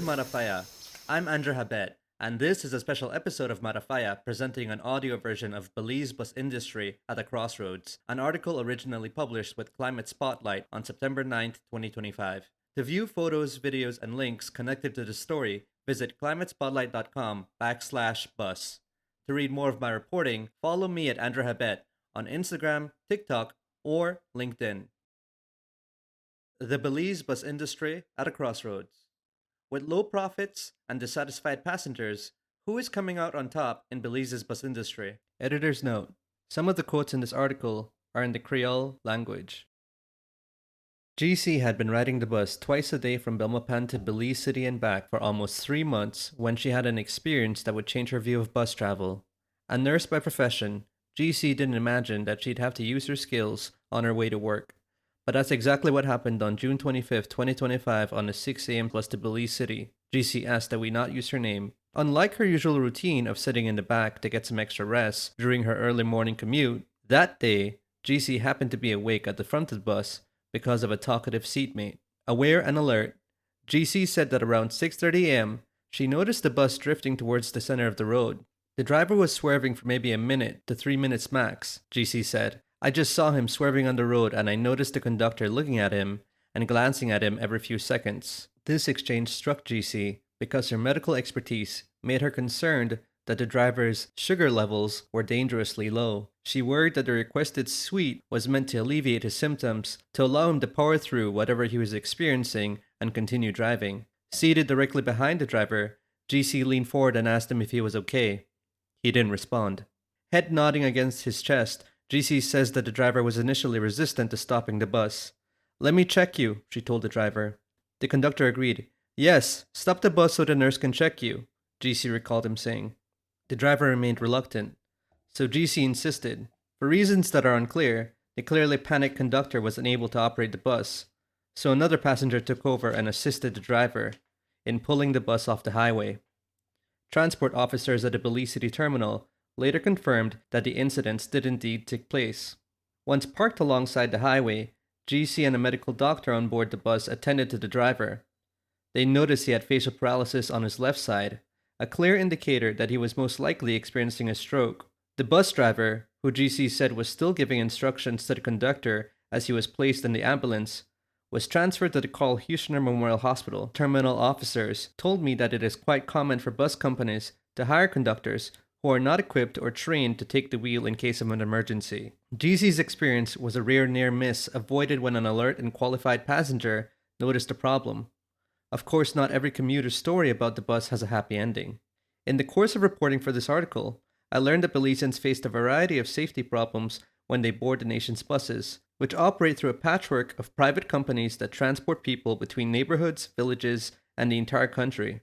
Marafaya. I'm André Habet, and this is a special episode of Marafaya presenting an audio version of Belize bus industry at the Crossroads, an article originally published with Climate Spotlight on September 9th, 2025. To view photos, videos, and links connected to the story, visit climatespotlight.com/bus. To read more of my reporting, follow me at André Habet on Instagram, TikTok, or LinkedIn. The Belize bus industry at a crossroads. With low profits and dissatisfied passengers, who is coming out on top in Belize's bus industry? Editor's note: some of the quotes in this article are in the Creole language. GC had been riding the bus twice a day from Belmopan to Belize City and back for almost 3 months when she had an experience that would change her view of bus travel. A nurse by profession, GC didn't imagine that she'd have to use her skills on her way to work. But that's exactly what happened on June 25th, 2025 on a 6 a.m. bus to Belize City. GC asked that we not use her name. Unlike her usual routine of sitting in the back to get some extra rest during her early morning commute, that day, GC happened to be awake at the front of the bus because of a talkative seatmate. Aware and alert, GC said that around 6:30 a.m., she noticed the bus drifting towards the center of the road. The driver was swerving for maybe a minute to 3 minutes max, GC said. I just saw him swerving on the road and I noticed the conductor looking at him and glancing at him every few seconds. This exchange struck GC because her medical expertise made her concerned that the driver's sugar levels were dangerously low. She worried that the requested sweet was meant to alleviate his symptoms to allow him to power through whatever he was experiencing and continue driving. Seated directly behind the driver, GC leaned forward and asked him if he was okay. He didn't respond. Head nodding against his chest, GC says that the driver was initially resistant to stopping the bus. Let me check you, she told the driver. The conductor agreed. Yes, stop the bus so the nurse can check you, GC recalled him saying. The driver remained reluctant. So GC insisted. For reasons that are unclear, the clearly panicked conductor was unable to operate the bus. So another passenger took over and assisted the driver in pulling the bus off the highway. Transport officers at the Belize City terminal later confirmed that the incidents did indeed take place. Once parked alongside the highway, GC and a medical doctor on board the bus attended to the driver. They noticed he had facial paralysis on his left side, a clear indicator that he was most likely experiencing a stroke. The bus driver, who GC said was still giving instructions to the conductor as he was placed in the ambulance, was transferred to the Carl Huschner Memorial Hospital. Terminal officers told me that it is quite common for bus companies to hire conductors who are not equipped or trained to take the wheel in case of an emergency. GC's experience was a rare near miss avoided when an alert and qualified passenger noticed the problem. Of course, not every commuter's story about the bus has a happy ending. In the course of reporting for this article, I learned that Belizeans faced a variety of safety problems when they board the nation's buses, which operate through a patchwork of private companies that transport people between neighborhoods, villages, and the entire country.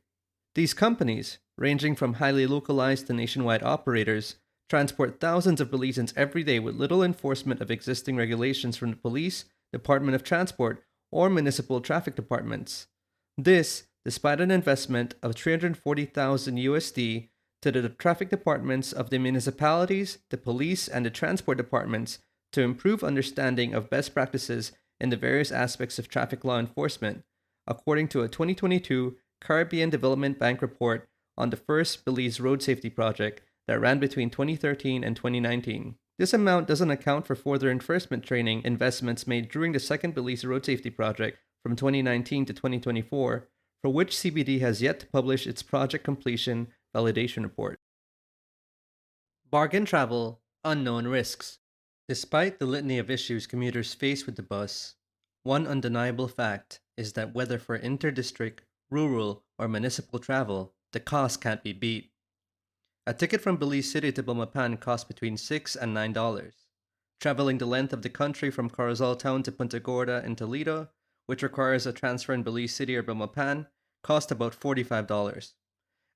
These companies, ranging from highly localized to nationwide operators, transport thousands of Belizeans every day with little enforcement of existing regulations from the police, Department of Transport, or municipal traffic departments. This, despite an investment of 340,000 USD to the traffic departments of the municipalities, the police, and the transport departments to improve understanding of best practices in the various aspects of traffic law enforcement, according to a 2022 Caribbean Development Bank report on the first Belize road safety project that ran between 2013 and 2019. This amount doesn't account for further enforcement training investments made during the second Belize road safety project from 2019 to 2024, for which CBD has yet to publish its project completion validation report. Bargain travel, unknown risks. Despite the litany of issues commuters face with the bus, one undeniable fact is that whether for inter-district, rural, or municipal travel, the cost can't be beat. A ticket from Belize City to Belmopan costs between $6 and $9. Traveling the length of the country from Corozal Town to Punta Gorda in Toledo, which requires a transfer in Belize City or Belmopan, costs about $45.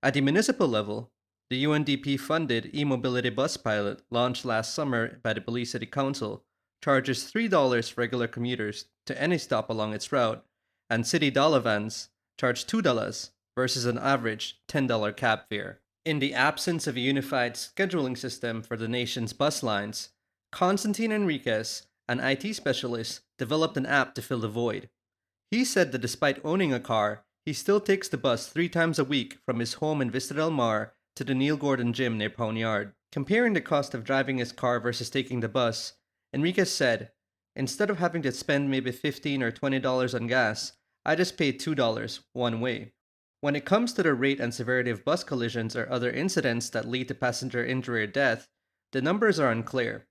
At the municipal level, the UNDP-funded e-mobility bus pilot launched last summer by the Belize City Council charges $3 for regular commuters to any stop along its route, and city dollar vans charge $2 versus an average $10 cab fare. In the absence of a unified scheduling system for the nation's bus lines, Constantine Enriquez, an IT specialist, developed an app to fill the void. He said that despite owning a car, He still takes the bus 3 times a week from his home in Vista Del Mar to the Neil Gordon Gym near Pone Yard. Comparing the cost of driving his car versus taking the bus, Enriquez said, "Instead of having to spend maybe $15 or $20 on gas, I just paid $2 one way." When it comes to the rate and severity of bus collisions or other incidents that lead to passenger injury or death, the numbers are unclear.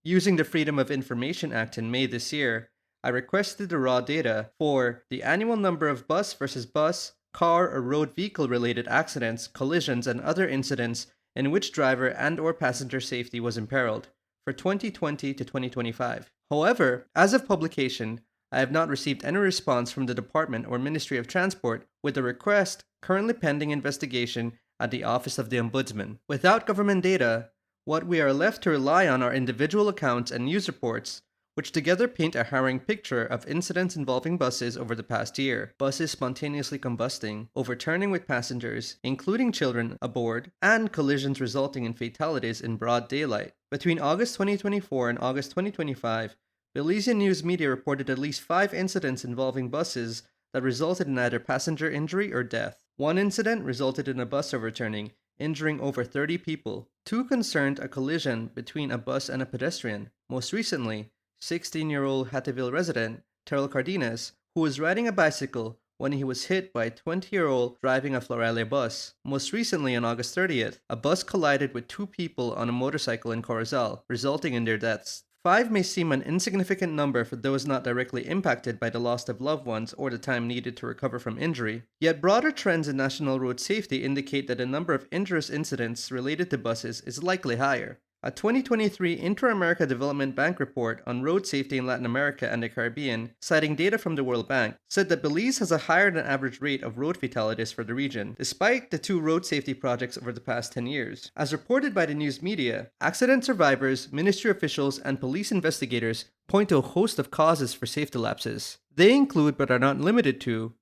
Using the Freedom of Information Act in May this year, I requested the raw data for the annual number of bus versus bus, car, or road vehicle related accidents, collisions, and other incidents in which driver and or passenger safety was imperiled for 2020 to 2025. However, as of publication, I have not received any response from the Department or Ministry of Transport with the request currently pending investigation at the Office of the Ombudsman. Without government data, what we are left to rely on are individual accounts and news reports, which together paint a harrowing picture of incidents involving buses over the past year. Buses spontaneously combusting, overturning with passengers, including children, aboard, and collisions resulting in fatalities in broad daylight. Between August 2024 and August 2025, Belizean news media reported at least 5 incidents involving buses that resulted in either passenger injury or death. One incident resulted in a bus overturning, injuring over 30 people. 2 concerned a collision between a bus and a pedestrian. Most recently, 16-year-old Hatteville resident Terrell Cardenas, who was riding a bicycle when he was hit by a 20-year-old driving a Florale bus. Most recently, on August 30th, a bus collided with 2 people on a motorcycle in Corozal, resulting in their deaths. 5 may seem an insignificant number for those not directly impacted by the loss of loved ones or the time needed to recover from injury, yet broader trends in national road safety indicate that the number of injurious incidents related to buses is likely higher. A 2023 Inter-America Development Bank report on road safety in Latin America and the Caribbean, citing data from the World Bank, said that Belize has a higher than average rate of road fatalities for the region, despite the 2 road safety projects over the past 10 years. As reported by the news media, accident survivors, ministry officials, and police investigators point to a host of causes for safety lapses. They include, but are not limited to,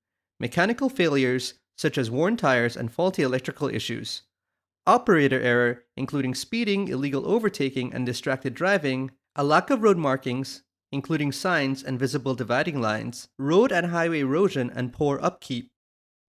mechanical failures, such as worn tires and faulty electrical issues, operator error, including speeding, illegal overtaking, and distracted driving, a lack of road markings, including signs and visible dividing lines, road and highway erosion, and poor upkeep.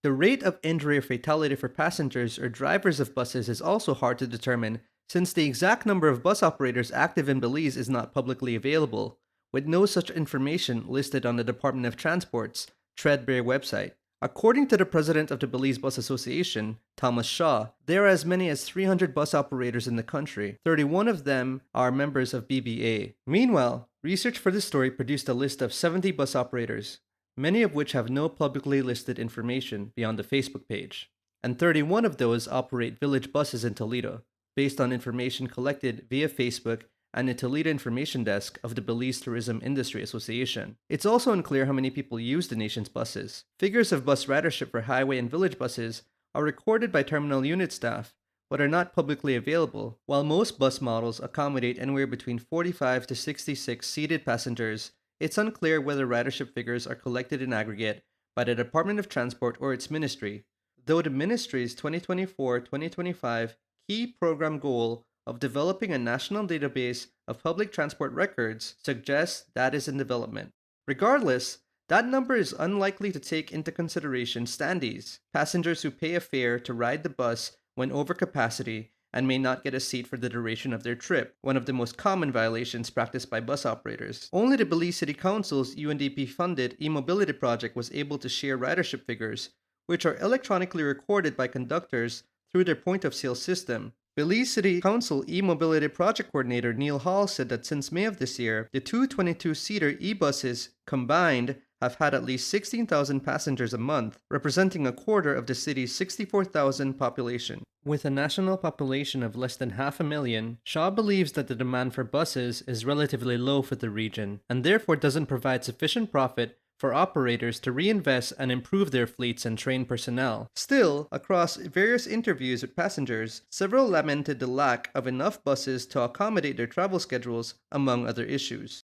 The rate of injury or fatality for passengers or drivers of buses is also hard to determine, since the exact number of bus operators active in Belize is not publicly available, with no such information listed on the Department of Transport's Threadbare website. According to the president of the Belize Bus Association, Thomas Shaw, there are as many as 300 bus operators in the country. 31 of them are members of BBA. Meanwhile, research for this story produced a list of 70 bus operators, many of which have no publicly listed information beyond the Facebook page. And 31 of those operate village buses in Toledo, based on information collected via Facebook and the Toledo Information Desk of the Belize Tourism Industry Association. It's also unclear how many people use the nation's buses. Figures of bus ridership for highway and village buses are recorded by terminal unit staff, but are not publicly available. While most bus models accommodate anywhere between 45 to 66 seated passengers, it's unclear whether ridership figures are collected in aggregate by the Department of Transport or its ministry, though the ministry's 2024-2025 key program goal of developing a national database of public transport records suggests that is in development. Regardless, that number is unlikely to take into consideration standees, passengers who pay a fare to ride the bus when over capacity and may not get a seat for the duration of their trip, one of the most common violations practiced by bus operators. Only the Belize City Council's UNDP-funded e-mobility project was able to share ridership figures, which are electronically recorded by conductors through their point-of-sale system. Belize City Council e-mobility project coordinator Neil Hall said that since May of this year, the 2 22-seater e-buses combined have had at least 16,000 passengers a month, representing a quarter of the city's 64,000 population. With a national population of less than 500,000, Shaw believes that the demand for buses is relatively low for the region, and therefore doesn't provide sufficient profit for operators to reinvest and improve their fleets and train personnel. Still, across various interviews with passengers, several lamented the lack of enough buses to accommodate their travel schedules, among other issues.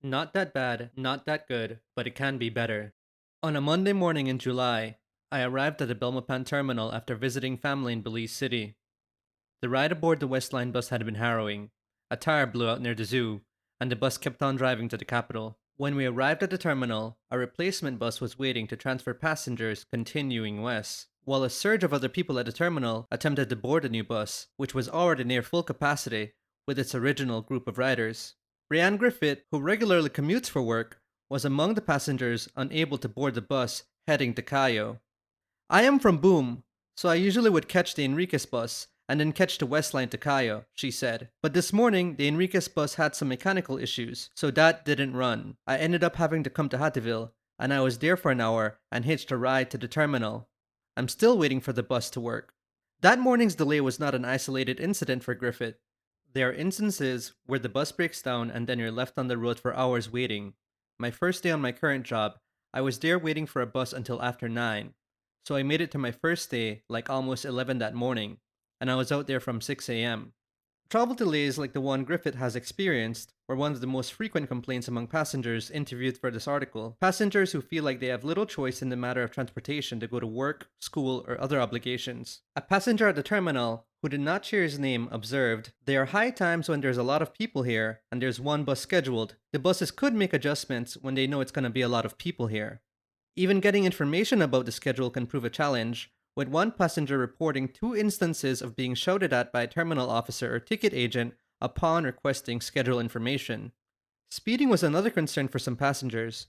Not that bad, not that good, but it can be better. On a Monday morning in July, I arrived at the Belmopan terminal after visiting family in Belize City. The ride aboard the Westline bus had been harrowing. A tire blew out near the zoo, and the bus kept on driving to the capital. When we arrived at the terminal, a replacement bus was waiting to transfer passengers continuing west, while a surge of other people at the terminal attempted to board the new bus, which was already near full capacity with its original group of riders. Brianne Griffith, who regularly commutes for work, was among the passengers unable to board the bus heading to Cayo. I am from Boom, so I usually would catch the Enriquez bus and then catch the West Line to Cayo, she said. But this morning, the Enriquez bus had some mechanical issues, so that didn't run. I ended up having to come to Hattieville, and I was there for an hour and hitched a ride to the terminal. I'm still waiting for the bus to work. That morning's delay was not an isolated incident for Griffith. There are instances where the bus breaks down and then you're left on the road for hours waiting. My first day on my current job, I was there waiting for a bus until after 9. So I made it to my first day like almost 11 that morning, and I was out there from 6 a.m. Travel delays like the one Griffith has experienced were one of the most frequent complaints among passengers interviewed for this article. Passengers who feel like they have little choice in the matter of transportation to go to work, school, or other obligations. A passenger at the terminal, who did not share his name, observed, "There are high times when there's a lot of people here and there's one bus scheduled. The buses could make adjustments when they know it's going to be a lot of people here. Even getting information about the schedule can prove a challenge, with one passenger reporting 2 instances of being shouted at by a terminal officer or ticket agent upon requesting schedule information." Speeding was another concern for some passengers.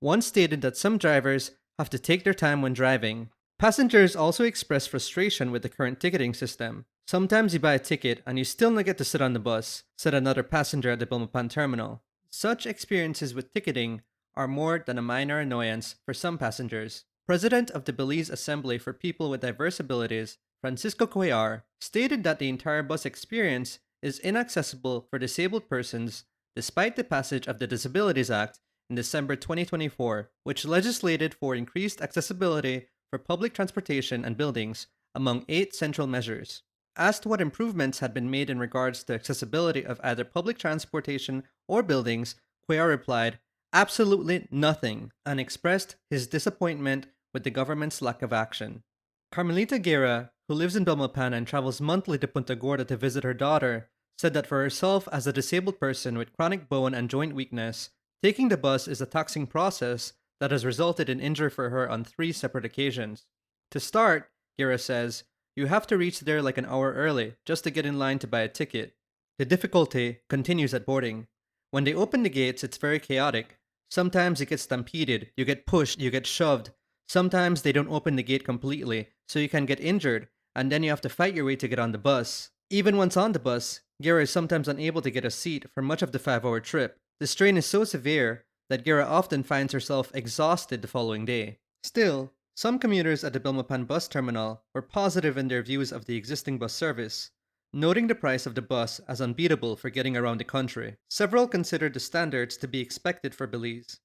One stated that some drivers have to take their time when driving. Passengers also expressed frustration with the current ticketing system. "Sometimes you buy a ticket and you still not get to sit on the bus," said another passenger at the Bilmapan terminal. Such experiences with ticketing are more than a minor annoyance for some passengers. President of the Belize Assembly for People with Diverse Abilities, Francisco Cuellar, stated that the entire bus experience is inaccessible for disabled persons despite the passage of the Disabilities Act in December 2024, which legislated for increased accessibility for public transportation and buildings, among 8 central measures. Asked what improvements had been made in regards to accessibility of either public transportation or buildings, Cuellar replied, "Absolutely nothing," and expressed his disappointment with the government's lack of action. Carmelita Guerra, who lives in Belmopan and travels monthly to Punta Gorda to visit her daughter, said that for herself as a disabled person with chronic bone and joint weakness, taking the bus is a taxing process that has resulted in injury for her on 3 separate occasions. To start, Guerra says, you have to reach there like an hour early just to get in line to buy a ticket. The difficulty continues at boarding. When they open the gates, it's very chaotic. Sometimes you get stampeded, you get pushed, you get shoved. Sometimes they don't open the gate completely, so you can get injured, and then you have to fight your way to get on the bus. Even once on the bus, Guerra is sometimes unable to get a seat for much of the 5-hour trip. The strain is so severe that Guerra often finds herself exhausted the following day. Still, some commuters at the Bilmapan bus terminal were positive in their views of the existing bus service, noting the price of the bus as unbeatable for getting around the country. Several considered the standards to be expected for Belize,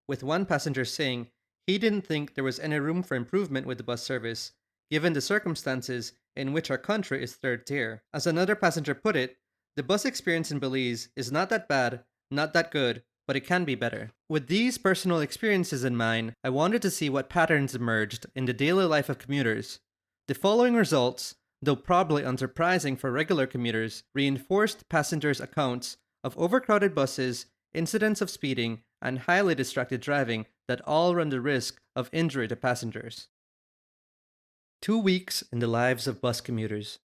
with one passenger saying he didn't think there was any room for improvement with the bus service, given the circumstances in which our country is third tier. As another passenger put it, the bus experience in Belize is not that bad, not that good, but it can be better. With these personal experiences in mind, I wanted to see what patterns emerged in the daily life of commuters. The following results, though probably unsurprising for regular commuters, reinforced passengers' accounts of overcrowded buses, incidents of speeding, and highly distracted driving that all run the risk of injury to passengers. 2 weeks in the lives of bus commuters.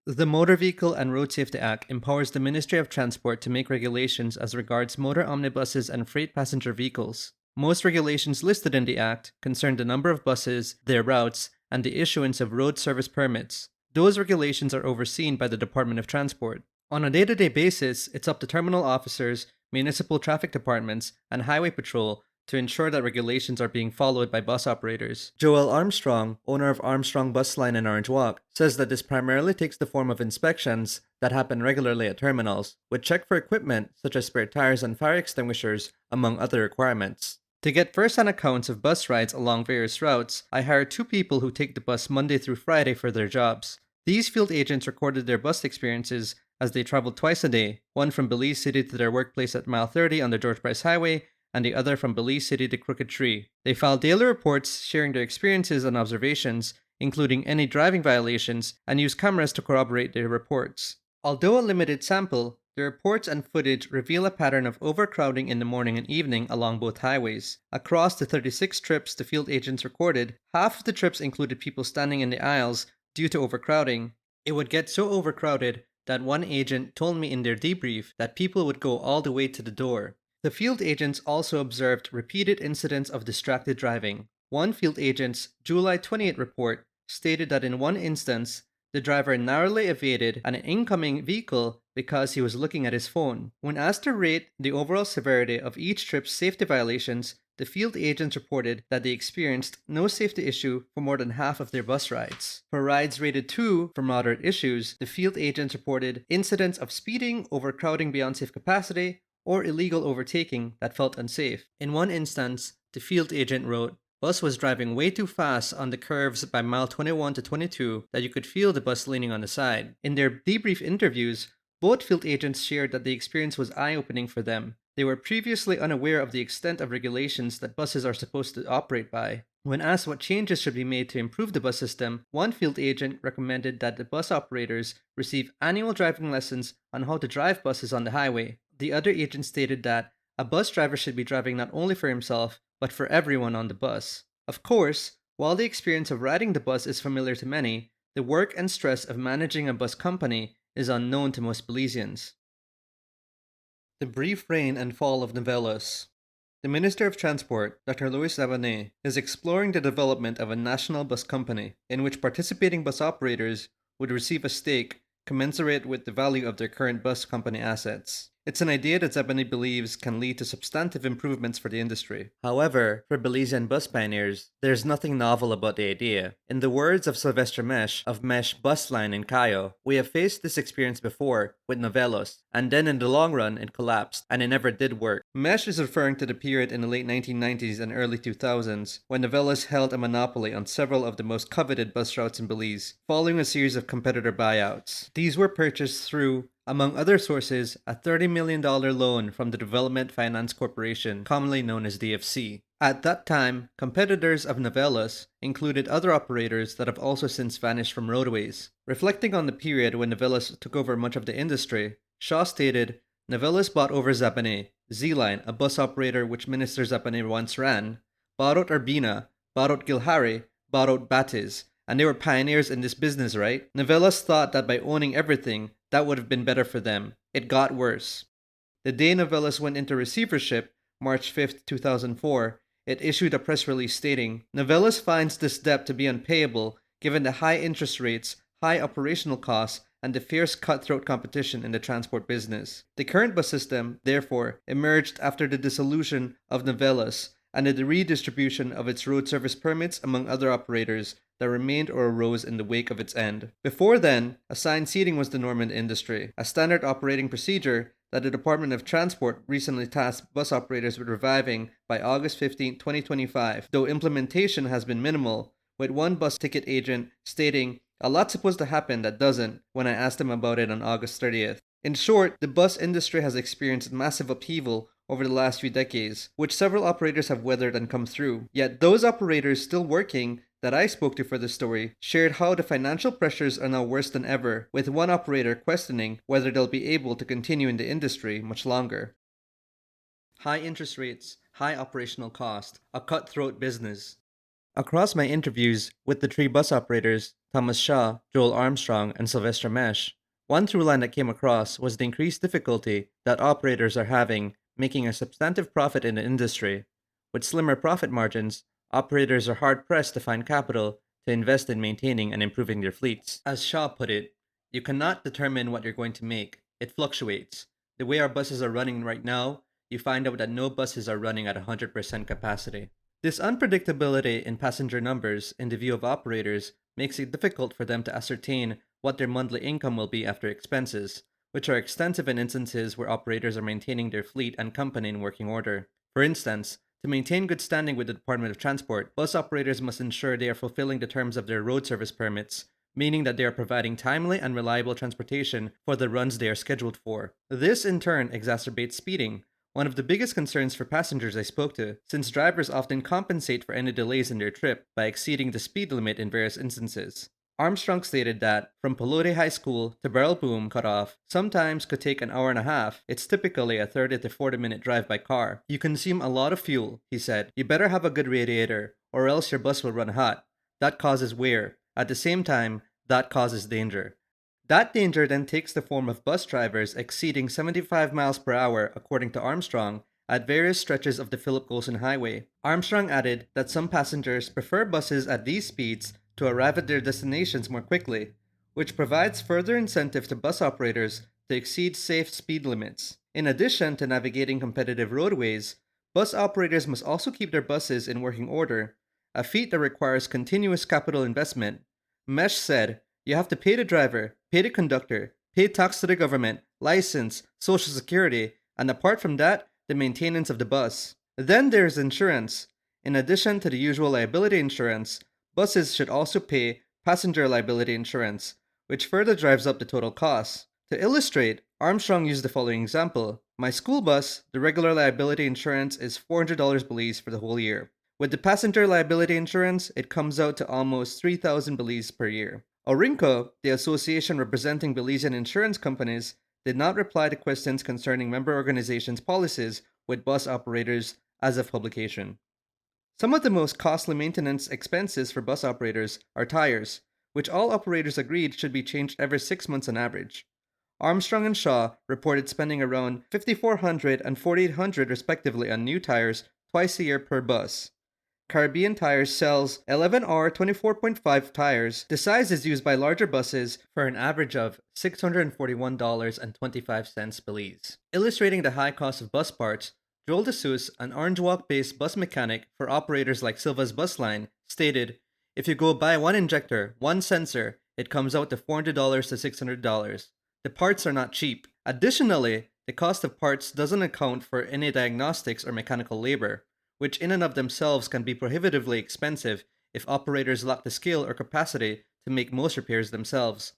The Motor Vehicle and Road Safety Act empowers the Ministry of Transport to make regulations as regards motor omnibuses and freight passenger vehicles. Most regulations listed in the Act concern the number of buses, their routes, and the issuance of road service permits. Those regulations are overseen by the Department of Transport. On a day-to-day basis, it's up to terminal officers, municipal traffic departments, and highway patrol to ensure that regulations are being followed by bus operators. Joel Armstrong, owner of Armstrong Bus Line in Orange Walk, says that this primarily takes the form of inspections that happen regularly at terminals, with check for equipment such as spare tires and fire extinguishers, among other requirements. To get first-hand accounts of bus rides along various routes, I hired 2 people who take the bus Monday through Friday for their jobs. These field agents recorded their bus experiences as they traveled twice a day, one from Belize City to their workplace at Mile 30 on the George Price Highway, and the other from Belize City to Crooked Tree. They filed daily reports sharing their experiences and observations, including any driving violations, and used cameras to corroborate their reports. Although a limited sample, The reports and footage reveal a pattern of overcrowding in the morning and evening along both highways. Across the 36 trips the field agents recorded, half of the trips included people standing in the aisles due to overcrowding. It would get so overcrowded that one agent told me in their debrief that people would go all the way to the door. The field agents also observed repeated incidents of distracted driving. One field agent's July 28 report stated that in one instance, the driver narrowly evaded an incoming vehicle because he was looking at his phone. When asked to rate the overall severity of each trip's safety violations, the field agents reported that they experienced no safety issue for more than half of their bus rides. For rides rated 2 for moderate issues, the field agents reported incidents of speeding, overcrowding beyond safe capacity, or illegal overtaking that felt unsafe. In one instance, the field agent wrote, "Bus was driving way too fast on the curves by mile 21 to 22 that you could feel the bus leaning on the side." In their debrief interviews, both field agents shared that the experience was eye-opening for them. They were previously unaware of the extent of regulations that buses are supposed to operate by. When asked what changes should be made to improve the bus system, one field agent recommended that the bus operators receive annual driving lessons on how to drive buses on the highway. The other agent stated that a bus driver should be driving not only for himself, but for everyone on the bus. Of course, while the experience of riding the bus is familiar to many, the work and stress of managing a bus company is unknown to most Belizeans. The brief reign and fall of Novelos. The Minister of Transport, Dr. Luis Habet, is exploring the development of a national bus company in which participating bus operators would receive a stake commensurate with the value of their current bus company assets. It's an idea that Habet believes can lead to substantive improvements for the industry. However, for Belizean bus pioneers, there's nothing novel about the idea. In the words of Sylvester Mesh of Mesh Bus Line in Cayo, "We have faced this experience before with Novelos, and then in the long run it collapsed, and it never did work." Mesh is referring to the period in the late 1990s and early 2000s when Novelos held a monopoly on several of the most coveted bus routes in Belize, following a series of competitor buyouts. These were purchased through, among other sources, a $30 million loan from the Development Finance Corporation, commonly known as DFC. At that time, competitors of Novelos included other operators that have also since vanished from roadways. Reflecting on the period when Novelos took over much of the industry, Shaw stated, "Novelos bought over Zapane, Z-Line, a bus operator which Minister Zapane once ran, bought out Urbina, bought out Gilhari, bought out Batiz, and they were pioneers in this business, right? Novelos thought that by owning everything, that would have been better for them. It got worse." The day Novelos went into receivership, March 5, 2004, it issued a press release stating, "Novelos finds this debt to be unpayable given the high interest rates, high operational costs, and the fierce cutthroat competition in the transport business." The current bus system, therefore, emerged after the dissolution of Novelos and the redistribution of its road service permits among other operators that remained or arose in the wake of its end. Before then, assigned seating was the norm in the industry, a standard operating procedure that the Department of Transport recently tasked bus operators with reviving by August 15, 2025, though implementation has been minimal, with one bus ticket agent stating, "A lot's supposed to happen that doesn't," when I asked him about it on August 30th. In short, the bus industry has experienced massive upheaval over the last few decades, which several operators have weathered and come through. Yet those operators still working that I spoke to for this story shared how the financial pressures are now worse than ever, with one operator questioning whether they'll be able to continue in the industry much longer. High interest rates, high operational cost, a cutthroat business. Across my interviews with the three bus operators, Thomas Shaw, Joel Armstrong, and Sylvester Mesh, one through line that came across was the increased difficulty that operators are having making a substantive profit in the industry. With slimmer profit margins, operators are hard-pressed to find capital to invest in maintaining and improving their fleets. As Shaw put it, "You cannot determine what you're going to make. It fluctuates. The way our buses are running right now, you find out that no buses are running at 100% capacity." This unpredictability in passenger numbers in the view of operators makes it difficult for them to ascertain what their monthly income will be after expenses, which are extensive in instances where operators are maintaining their fleet and company in working order. For instance, to maintain good standing with the Department of Transport, bus operators must ensure they are fulfilling the terms of their road service permits, meaning that they are providing timely and reliable transportation for the runs they are scheduled for. This in turn exacerbates speeding, one of the biggest concerns for passengers I spoke to, since drivers often compensate for any delays in their trip by exceeding the speed limit in various instances. Armstrong stated that from Pelote High School to Barrel Boom cutoff sometimes could take an hour and a half. It's typically a 30 to 40-minute drive by car. You consume a lot of fuel, he said. You better have a good radiator, or else your bus will run hot. That causes wear. At the same time, that causes danger. That danger then takes the form of bus drivers exceeding 75 miles per hour, according to Armstrong, at various stretches of the Philip Colson Highway. Armstrong added that some passengers prefer buses at these speeds to arrive at their destinations more quickly, which provides further incentive to bus operators to exceed safe speed limits. In addition to navigating competitive roadways, bus operators must also keep their buses in working order, a feat that requires continuous capital investment. Mesh said, "You have to pay the driver, pay the conductor, pay tax to the government, license, social security, and apart from that, the maintenance of the bus. Then there's insurance. In addition to the usual liability insurance, buses should also pay passenger liability insurance, which further drives up the total cost." To illustrate, Armstrong used the following example. My school bus, the regular liability insurance is $400 Belize for the whole year. With the passenger liability insurance, it comes out to almost 3,000 Belize per year. Orinco, the association representing Belizean insurance companies, did not reply to questions concerning member organizations' policies with bus operators as of publication. Some of the most costly maintenance expenses for bus operators are tires, which all operators agreed should be changed every 6 months on average. Armstrong and Shaw reported spending around $5,400 and $4,800 respectively on new tires twice a year per bus. Caribbean Tires sells 11R 24.5 tires. The size is used by larger buses for an average of $641.25 Belize. Illustrating the high cost of bus parts, Joel DeSuze, an Orange Walk-based bus mechanic for operators like Silva's Bus Line, stated, "If you go buy one injector, one sensor, it comes out to $400 to $600. The parts are not cheap. Additionally, the cost of parts doesn't account for any diagnostics or mechanical labor, which in and of themselves can be prohibitively expensive if operators lack the skill or capacity to make most repairs themselves.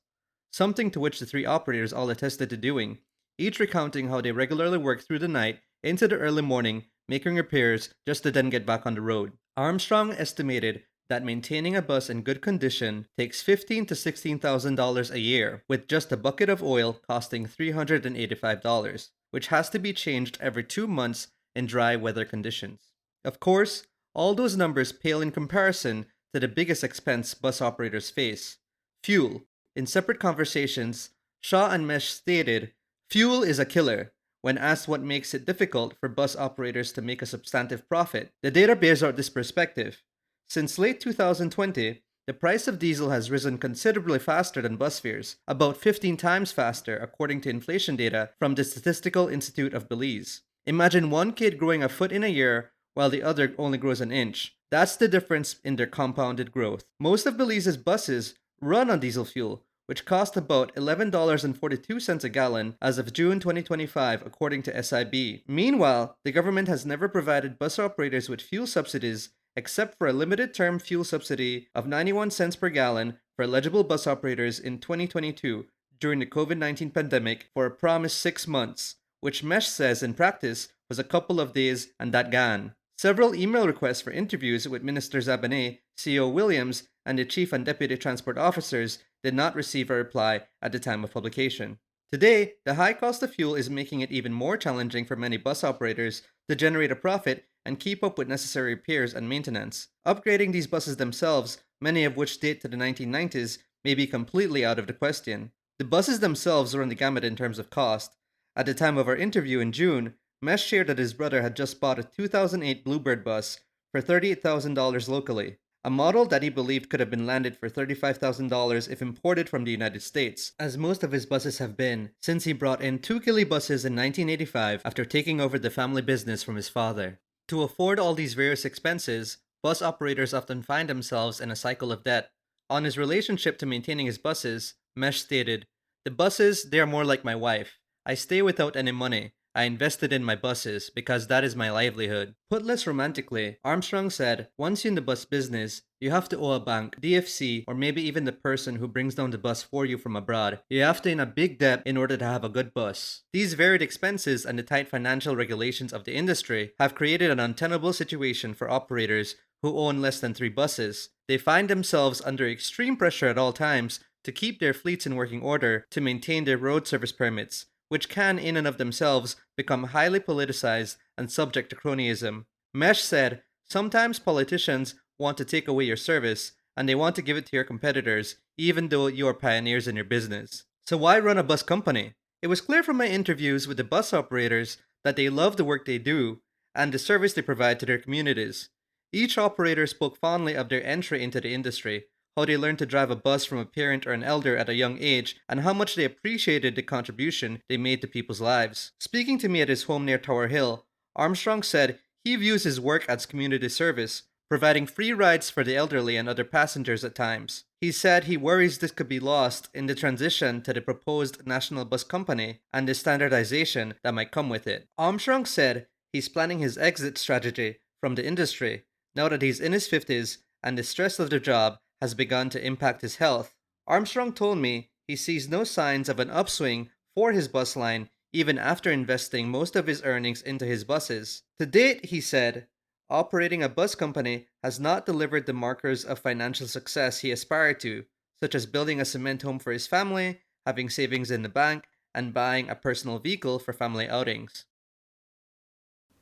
Something to which the three operators all attested to doing, each recounting how they regularly work through the night into the early morning, making repairs just to then get back on the road. Armstrong estimated that maintaining a bus in good condition takes $15,000 to $16,000 a year, with just a bucket of oil costing $385, which has to be changed every 2 months in dry weather conditions. Of course, all those numbers pale in comparison to the biggest expense bus operators face: fuel. In separate conversations, Shaw and Mesh stated, "Fuel is a killer." When asked what makes it difficult for bus operators to make a substantive profit, the data bears out this perspective. Since late 2020, the price of diesel has risen considerably faster than bus fares, about 15 times faster according to inflation data from the Statistical Institute of Belize. Imagine one kid growing a foot in a year while the other only grows an inch. That's the difference in their compounded growth. Most of Belize's buses run on diesel fuel, which cost about $11.42 a gallon as of June 2025, according to SIB. Meanwhile, the government has never provided bus operators with fuel subsidies except for a limited term fuel subsidy of 91 cents per gallon for eligible bus operators in 2022 during the COVID-19 pandemic for a promised 6 months, which Mesh says in practice was a couple of days and that gone. Several email requests for interviews with Minister Zabané, CEO Williams, and the Chief and Deputy Transport Officers did not receive a reply at the time of publication. Today, the high cost of fuel is making it even more challenging for many bus operators to generate a profit and keep up with necessary repairs and maintenance. Upgrading these buses themselves, many of which date to the 1990s, may be completely out of the question. The buses themselves run the gamut in terms of cost. At the time of our interview in June, Mesh shared that his brother had just bought a 2008 Bluebird bus for $38,000 locally, a model that he believed could have been landed for $35,000 if imported from the United States, as most of his buses have been, since he brought in 2 Gilly buses in 1985 after taking over the family business from his father. To afford all these various expenses, bus operators often find themselves in a cycle of debt. On his relationship to maintaining his buses, Mesh stated, "The buses, they are more like my wife. I stay without any money. I invested in my buses because that is my livelihood." Put less romantically, Armstrong said, once you're in the bus business, you have to owe a bank, DFC, or maybe even the person who brings down the bus for you from abroad. You have to in a big debt in order to have a good bus. These varied expenses and the tight financial regulations of the industry have created an untenable situation for operators who own less than 3 buses. They find themselves under extreme pressure at all times to keep their fleets in working order to maintain their road service permits, which can, in and of themselves, become highly politicized and subject to cronyism. Mesh said, sometimes politicians want to take away your service, and they want to give it to your competitors, even though you are pioneers in your business. So why run a bus company? It was clear from my interviews with the bus operators that they love the work they do and the service they provide to their communities. Each operator spoke fondly of their entry into the industry, how they learned to drive a bus from a parent or an elder at a young age, and how much they appreciated the contribution they made to people's lives. Speaking to me at his home near Tower Hill, Armstrong said he views his work as community service, providing free rides for the elderly and other passengers at times. He said he worries this could be lost in the transition to the proposed national bus company and the standardization that might come with it. Armstrong said he's planning his exit strategy from the industry now that he's in his 50s and the stress of the job has begun to impact his health. Armstrong told me he sees no signs of an upswing for his bus line even after investing most of his earnings into his buses. To date, he said, operating a bus company has not delivered the markers of financial success he aspired to, such as building a cement home for his family, having savings in the bank, and buying a personal vehicle for family outings.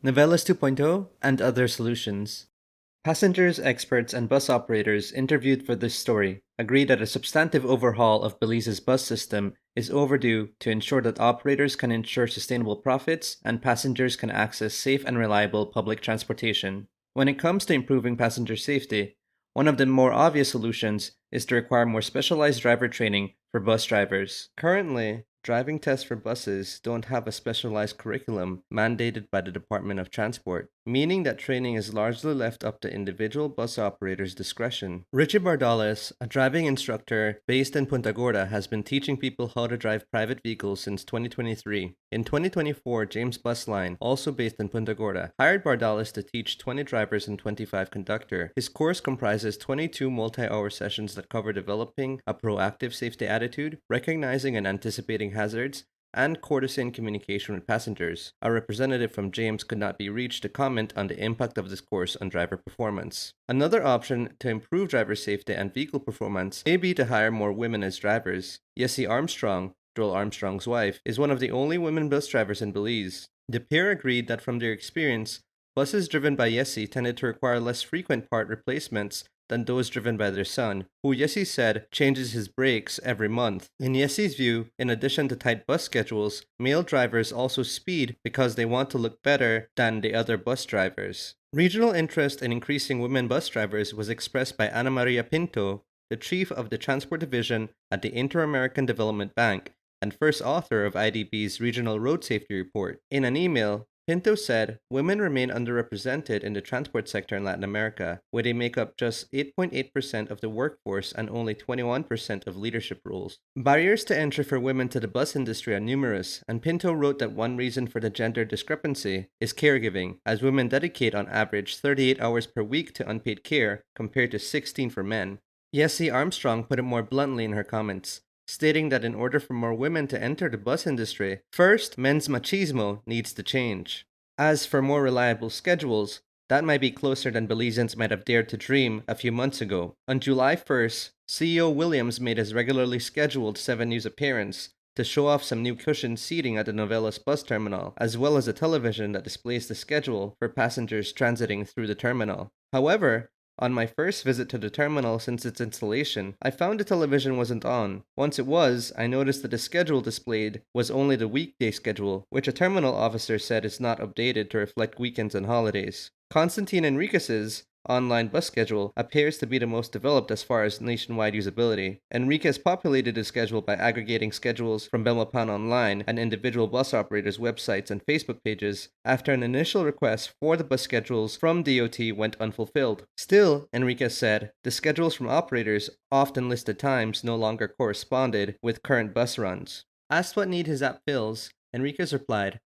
Novelas 2.0 and other solutions. Passengers, experts, and bus operators interviewed for this story agree that a substantive overhaul of Belize's bus system is overdue to ensure that operators can ensure sustainable profits and passengers can access safe and reliable public transportation. When it comes to improving passenger safety, one of the more obvious solutions is to require more specialized driver training for bus drivers. Currently, driving tests for buses don't have a specialized curriculum mandated by the Department of Transport, meaning that training is largely left up to individual bus operators' discretion. Richie Bardales, a driving instructor based in Punta Gorda, has been teaching people how to drive private vehicles since 2023. In 2024, James Bus Line, also based in Punta Gorda, hired Bardales to teach 20 drivers and 25 conductor. His course comprises 22 multi-hour sessions that cover developing a proactive safety attitude, recognizing and anticipating hazards, and courtesan communication with passengers. A representative from James could not be reached to comment on the impact of this course on driver performance. Another option to improve driver safety and vehicle performance may be to hire more women as drivers. Yessie Armstrong, Joel Armstrong's wife, is one of the only women bus drivers in Belize. The pair agreed that from their experience, buses driven by Yessie tended to require less frequent part replacements than those driven by their son, who Yessie said changes his brakes every month. In Yessie's view, in addition to tight bus schedules, male drivers also speed because they want to look better than the other bus drivers. Regional interest in increasing women bus drivers was expressed by Ana Maria Pinto, the chief of the transport division at the Inter-American Development Bank and first author of IDB's Regional Road Safety Report. In an email, Pinto said women remain underrepresented in the transport sector in Latin America, where they make up just 8.8% of the workforce and only 21% of leadership roles. Barriers to entry for women to the bus industry are numerous, and Pinto wrote that one reason for the gender discrepancy is caregiving, as women dedicate on average 38 hours per week to unpaid care compared to 16 for men. Yessie Armstrong put it more bluntly in her comments, stating that in order for more women to enter the bus industry, first, men's machismo needs to change. As for more reliable schedules, that might be closer than Belizeans might have dared to dream a few months ago. On July 1st, CEO Williams made his regularly scheduled 7 News appearance to show off some new cushioned seating at the Novelo's bus terminal, as well as a television that displays the schedule for passengers transiting through the terminal. However, on my first visit to the terminal since its installation, I found the television wasn't on. Once it was, I noticed that the schedule displayed was only the weekday schedule, which a terminal officer said is not updated to reflect weekends and holidays. Constantine Enriquez's online bus schedule appears to be the most developed as far as nationwide usability. Enriquez populated the schedule by aggregating schedules from Belmopan Online and individual bus operators' websites and Facebook pages after an initial request for the bus schedules from DOT went unfulfilled. Still, Enriquez said, the schedules from operators often listed times no longer corresponded with current bus runs. Asked what need his app fills, Enriquez replied,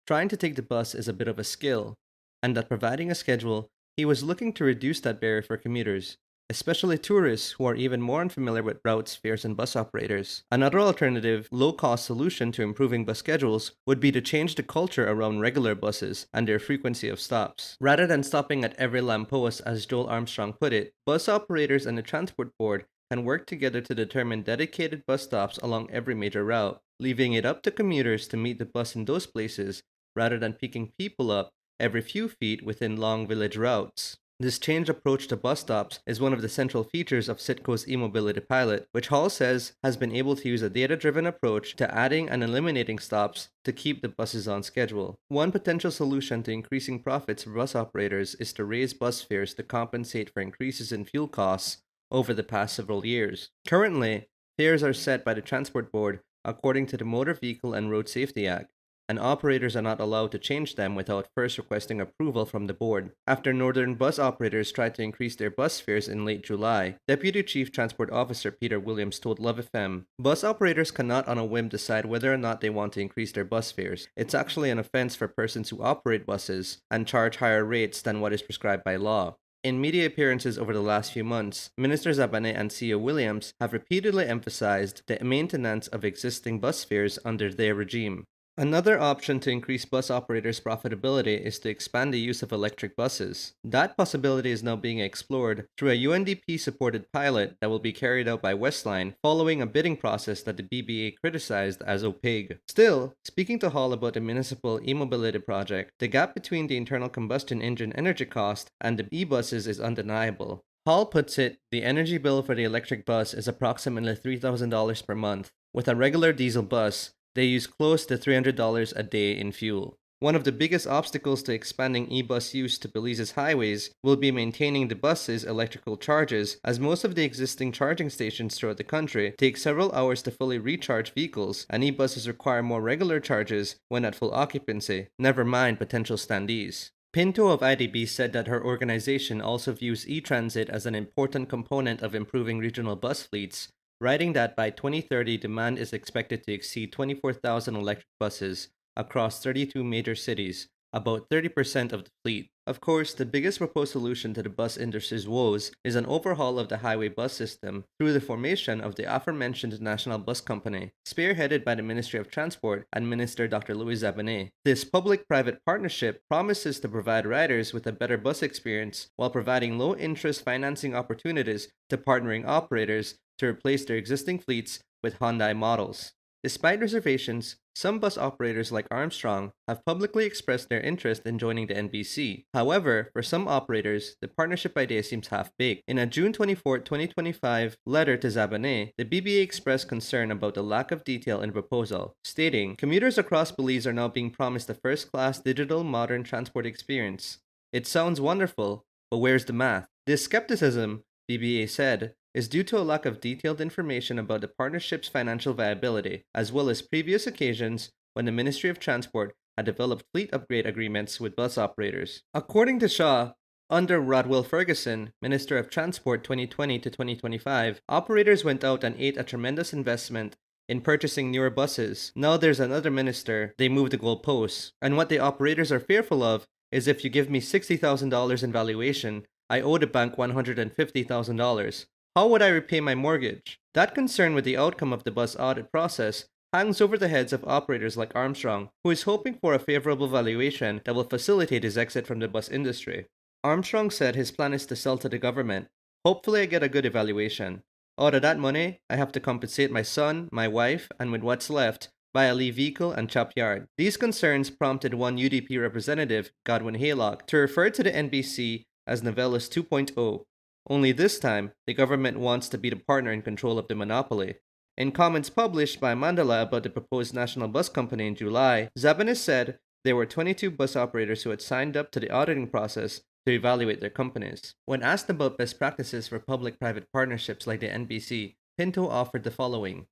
trying to take the bus is a bit of a skill, and that providing a schedule he was looking to reduce that barrier for commuters. especially tourists who are even more unfamiliar with routes, fares, and bus operators. Another alternative, low cost solution to improving bus schedules would be to change the culture around regular buses and their frequency of stops. Rather than stopping at every lamppost, as Joel Armstrong put it, bus operators and the transport board can work together to determine dedicated bus stops along every major route, leaving it up to commuters to meet the bus in those places rather than picking people up every few feet within long village routes. This changed approach to bus stops is one of the central features of Citco's e-mobility pilot, which Hall says has been able to use a data-driven approach to adding and eliminating stops to keep the buses on schedule. One potential solution to increasing profits for bus operators is to raise bus fares to compensate for increases in fuel costs over the past several years. Currently, fares are set by the Transport Board according to the Motor Vehicle and Road Safety Act, and operators are not allowed to change them without first requesting approval from the board. After Northern bus operators tried to increase their bus fares in late July, Deputy Chief Transport Officer Peter Williams told Love FM, "Bus operators cannot on a whim decide whether or not they want to increase their bus fares. It's actually an offense for persons who operate buses and charge higher rates than what is prescribed by law." In media appearances over the last few months, Minister Zabane and CEO Williams have repeatedly emphasized the maintenance of existing bus fares under their regime. Another option to increase bus operators' profitability is to expand the use of electric buses. That possibility is now being explored through a UNDP-supported pilot that will be carried out by Westline following a bidding process that the BBA criticized as opaque. Still, speaking to Hall about the municipal e-mobility project, the gap between the internal combustion engine energy cost and the e-buses is undeniable. Hall puts it, the energy bill for the electric bus is approximately $3,000 per month. With a regular diesel bus, they use close to $300 a day in fuel. One of the biggest obstacles to expanding e-bus use to Belize's highways will be maintaining the bus's electrical charges, as most of the existing charging stations throughout the country take several hours to fully recharge vehicles, and e-buses require more regular charges when at full occupancy, never mind potential standees. Pinto of IDB said that her organization also views e-transit as an important component of improving regional bus fleets, writing that by 2030 demand is expected to exceed 24,000 electric buses across 32 major cities, about 30% of the fleet. Of course, the biggest proposed solution to the bus industry's woes is an overhaul of the highway bus system through the formation of the aforementioned National Bus Company, spearheaded by the Ministry of Transport and Minister Dr. Louis Zabane. This public-private partnership promises to provide riders with a better bus experience while providing low-interest financing opportunities to partnering operators to replace their existing fleets with Hyundai models. Despite reservations, some bus operators like Armstrong have publicly expressed their interest in joining the NBC. However, for some operators, the partnership idea seems half-baked. In a June 24, 2025 letter to Zabane, the BBA expressed concern about the lack of detail in the proposal, stating, "Commuters across Belize are now being promised a first-class digital modern transport experience. It sounds wonderful, but where's the math?" This skepticism, BBA said, is due to a lack of detailed information about the partnership's financial viability, as well as previous occasions when the Ministry of Transport had developed fleet upgrade agreements with bus operators. According to Shaw, under Rodwell Ferguson, Minister of Transport 2020 to 2025, operators went out and ate a tremendous investment in purchasing newer buses. Now there's another minister, they moved the goalposts. And what the operators are fearful of is if you give me $60,000 in valuation, I owe the bank $150,000. How would I repay my mortgage? That concern with the outcome of the bus audit process hangs over the heads of operators like Armstrong, who is hoping for a favorable valuation that will facilitate his exit from the bus industry. Armstrong said his plan is to sell to the government. Hopefully I get a good evaluation. Out of that money, I have to compensate my son, my wife, and with what's left, buy a leave vehicle and chop yard. These concerns prompted one UDP representative, Godwin Haylock, to refer to the NBC as Novelo's 2.0. Only this time, the government wants to be the partner in control of the monopoly. In comments published by Mandela about the proposed National Bus Company in July, Zabane said there were 22 bus operators who had signed up to the auditing process to evaluate their companies. When asked about best practices for public-private partnerships like the NBC, Pinto offered the following.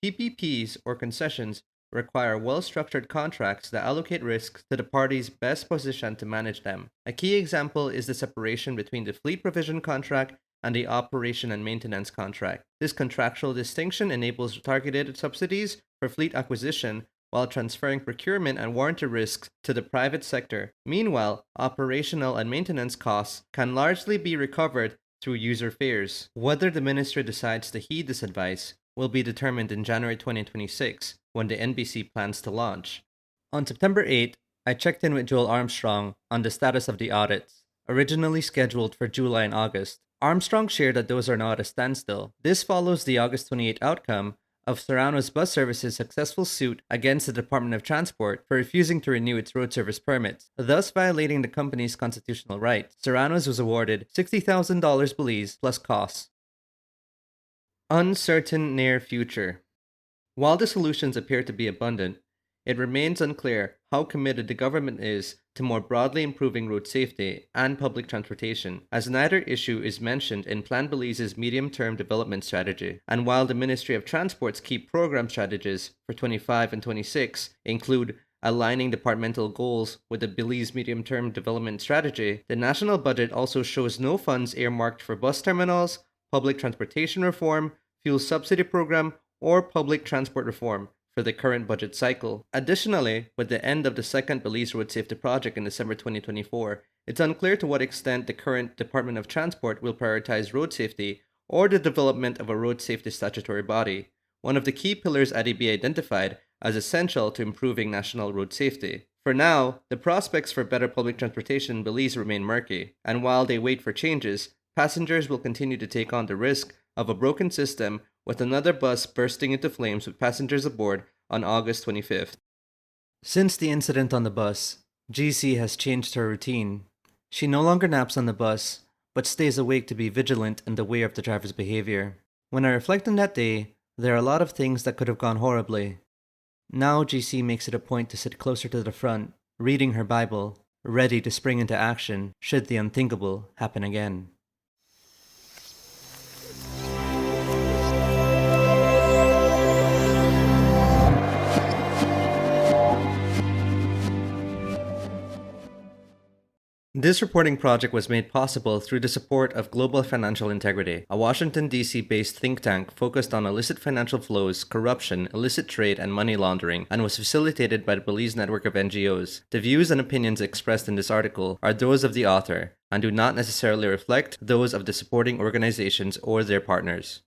PPPs, or concessions, require well-structured contracts that allocate risks to the parties best positioned to manage them. A key example is the separation between the fleet provision contract and the operation and maintenance contract. This contractual distinction enables targeted subsidies for fleet acquisition while transferring procurement and warranty risks to the private sector. Meanwhile, operational and maintenance costs can largely be recovered through user fears. Whether the ministry decides to heed this advice will be determined in January 2026 when the NBC plans to launch. On September 8th, I checked in with Joel Armstrong on the status of the audits, originally scheduled for July and August. Armstrong shared that those are now at a standstill. This follows the August 28 outcome of Serrano's bus service's successful suit against the Department of Transport for refusing to renew its road service permits, thus violating the company's constitutional right. Serrano's was awarded $60,000 Belize plus costs. Uncertain near future. While the solutions appear to be abundant, it remains unclear how committed the government is to more broadly improving road safety and public transportation, as neither issue is mentioned in Plan Belize's medium-term development strategy. And while the Ministry of Transport's key program strategies for 25 and 26 include aligning departmental goals with the Belize medium-term development strategy, the national budget also shows no funds earmarked for bus terminals, public transportation reform, fuel subsidy program, or public transport reform for the current budget cycle. Additionally, with the end of the second Belize Road Safety Project in December 2024, it's unclear to what extent the current Department of Transport will prioritize road safety or the development of a road safety statutory body, one of the key pillars ADB identified as essential to improving national road safety. For now, the prospects for better public transportation in Belize remain murky, and while they wait for changes, passengers will continue to take on the risk of a broken system with another bus bursting into flames with passengers aboard on August 25th. Since the incident on the bus, GC has changed her routine. She no longer naps on the bus, but stays awake to be vigilant and aware of the driver's behavior. When I reflect on that day, there are a lot of things that could have gone horribly. Now GC makes it a point to sit closer to the front, reading her Bible, ready to spring into action should the unthinkable happen again. This reporting project was made possible through the support of Global Financial Integrity, a Washington, D.C. based think tank focused on illicit financial flows, corruption, illicit trade, and money laundering, and was facilitated by the Belize network of NGOs. The views and opinions expressed in this article are those of the author and do not necessarily reflect those of the supporting organizations or their partners.